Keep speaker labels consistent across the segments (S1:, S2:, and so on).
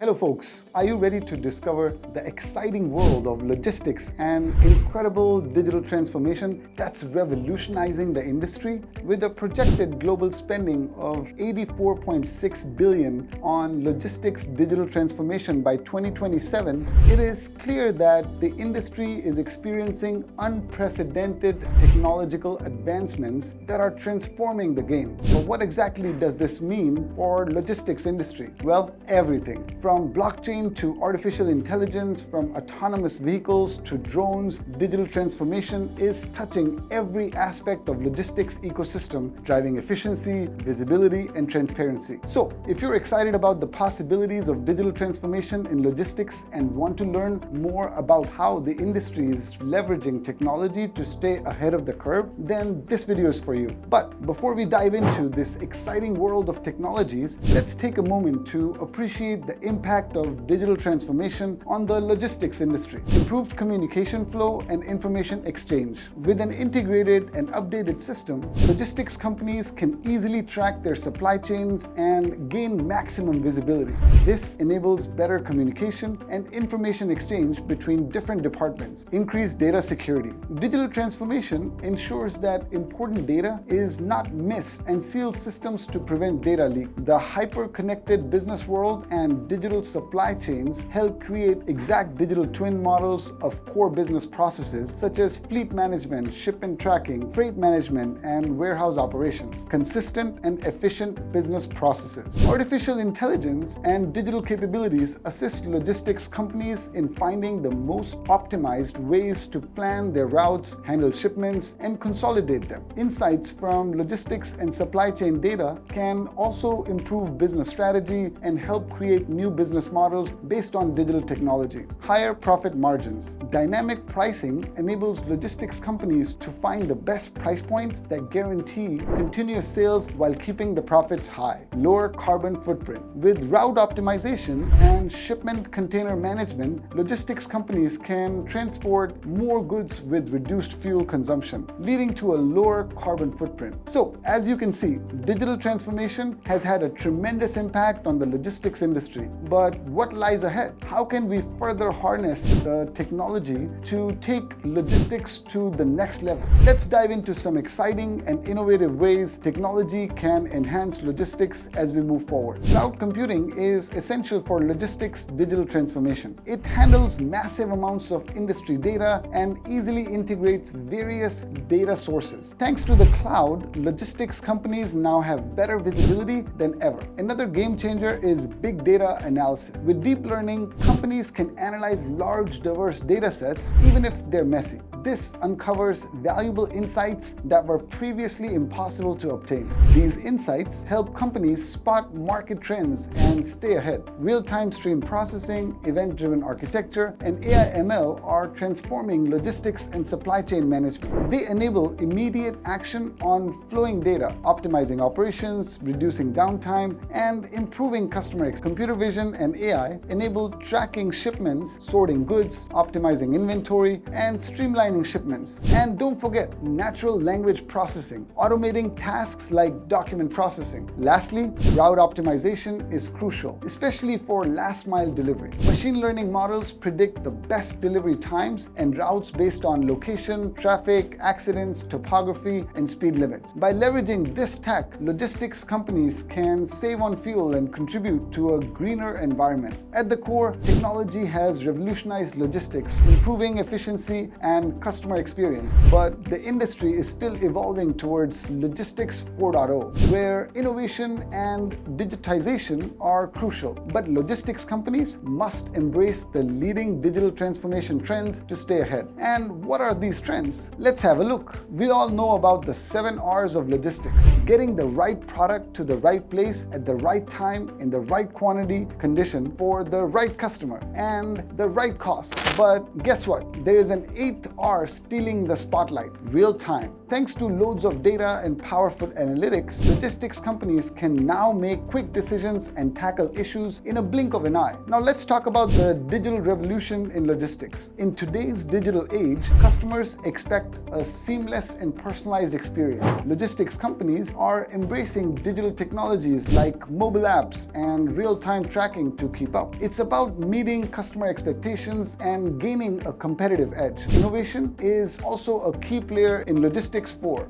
S1: Hello folks, are you ready to discover the exciting world of logistics and incredible digital transformation that's revolutionizing the industry? With a projected global spending of $84.6 billion on logistics digital transformation by 2027, it is clear that the industry is experiencing unprecedented technological advancements that are transforming the game. But what exactly does this mean for logistics industry? Well, everything. From blockchain to artificial intelligence, from autonomous vehicles to drones, digital transformation is touching every aspect of logistics ecosystem, driving efficiency, visibility, and transparency. So, if you're excited about the possibilities of digital transformation in logistics and want to learn more about how the industry is leveraging technology to stay ahead of the curve, then this video is for you. But before we dive into this exciting world of technologies, let's take a moment to appreciate the impact of digital transformation on the logistics industry. Improved communication flow and information exchange. With an integrated and updated system, logistics companies can easily track their supply chains and gain maximum visibility. This enables better communication and information exchange between different departments. Increased data security. Digital transformation ensures that important data is not missed and seals systems to prevent data leak. The hyper-connected business world and digital supply chains help create exact digital twin models of core business processes such as fleet management, shipment tracking, freight management, and warehouse operations. Consistent and efficient business processes. Artificial intelligence and digital capabilities assist logistics companies in finding the most optimized ways to plan their routes, handle shipments, and consolidate them. Insights from logistics and supply chain data can also improve business strategy and help create new business models based on digital technology. Higher profit margins. Dynamic pricing enables logistics companies to find the best price points that guarantee continuous sales while keeping the profits high. Lower carbon footprint. With route optimization and shipment container management, logistics companies can transport more goods with reduced fuel consumption, leading to a lower carbon footprint. So, as you can see, digital transformation has had a tremendous impact on the logistics industry. But what lies ahead? How can we further harness the technology to take logistics to the next level? Let's dive into some exciting and innovative ways technology can enhance logistics as we move forward. Cloud computing is essential for logistics digital transformation. It handles massive amounts of industry data and easily integrates various data sources. Thanks to the cloud, logistics companies now have better visibility than ever. Another game changer is big data analysis. With deep learning, companies can analyze large, diverse data sets, even if they're messy. This uncovers valuable insights that were previously impossible to obtain. These insights help companies spot market trends and stay ahead. Real-time stream processing, event-driven architecture, and AI/ML are transforming logistics and supply chain management. They enable immediate action on flowing data, optimizing operations, reducing downtime, and improving customer experience. Computer vision and AI enable tracking shipments, sorting goods, optimizing inventory, and streamlining shipments. And don't forget natural language processing, automating tasks like document processing. Lastly, route optimization is crucial, especially for last mile delivery. Machine learning models predict the best delivery times and routes based on location, traffic, accidents, topography, and speed limits. By leveraging this tech, logistics companies can save on fuel and contribute to a greener environment. At the core, technology has revolutionized logistics, improving efficiency and customer experience. But the industry is still evolving towards Logistics 4.0, where innovation and digitization are crucial. But logistics companies must embrace the leading digital transformation trends to stay ahead. And what are these trends? Let's have a look. We all know about the 7 R's of logistics: getting the right product to the right place at the right time in the right quantity condition for the right customer and the right cost. But guess what? There is an 8th are stealing the spotlight real time. Thanks to loads of data and powerful analytics, logistics companies can now make quick decisions and tackle issues in a blink of an eye. Now let's talk about the digital revolution in logistics. In today's digital age, customers expect a seamless and personalized experience. Logistics companies are embracing digital technologies like mobile apps and real-time tracking to keep up. It's about meeting customer expectations and gaining a competitive edge. Innovation is also a key player in logistics.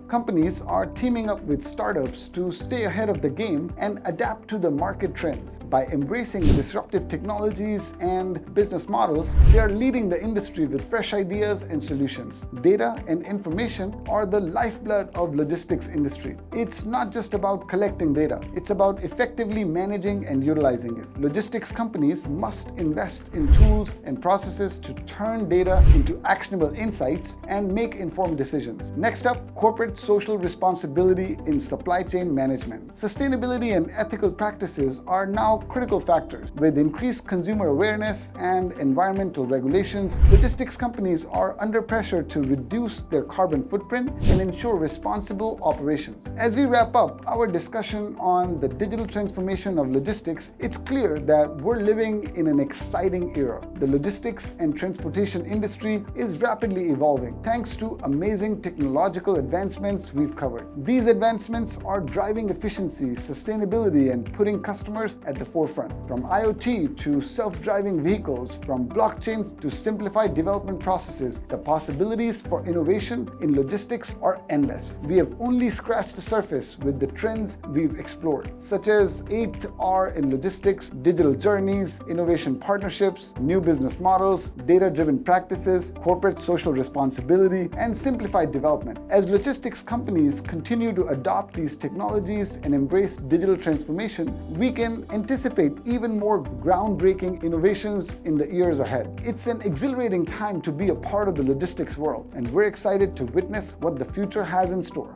S1: Companies are teaming up with startups to stay ahead of the game and adapt to the market trends. By embracing disruptive technologies and business models, they are leading the industry with fresh ideas and solutions. Data and information are the lifeblood of logistics industry. It's not just about collecting data, it's about effectively managing and utilizing it. Logistics companies must invest in tools and processes to turn data into actionable insights and make informed decisions. Next up, corporate social responsibility in supply chain management. Sustainability and ethical practices are now critical factors. With increased consumer awareness and environmental regulations, logistics companies are under pressure to reduce their carbon footprint and ensure responsible operations. As we wrap up our discussion on the digital transformation of logistics, it's clear that we're living in an exciting era. The logistics and transportation industry is rapidly evolving thanks to amazing technological advancements we've covered. These advancements are driving efficiency, sustainability, and putting customers at the forefront. From IoT to self-driving vehicles, from blockchains to simplified development processes, the possibilities for innovation in logistics are endless. We have only scratched the surface with the trends we've explored, such as 8R in logistics, digital journeys, innovation partnerships, new business models, data-driven practices, corporate social responsibility, and simplified development. As logistics companies continue to adopt these technologies and embrace digital transformation, we can anticipate even more groundbreaking innovations in the years ahead. It's an exhilarating time to be a part of the logistics world, and we're excited to witness what the future has in store.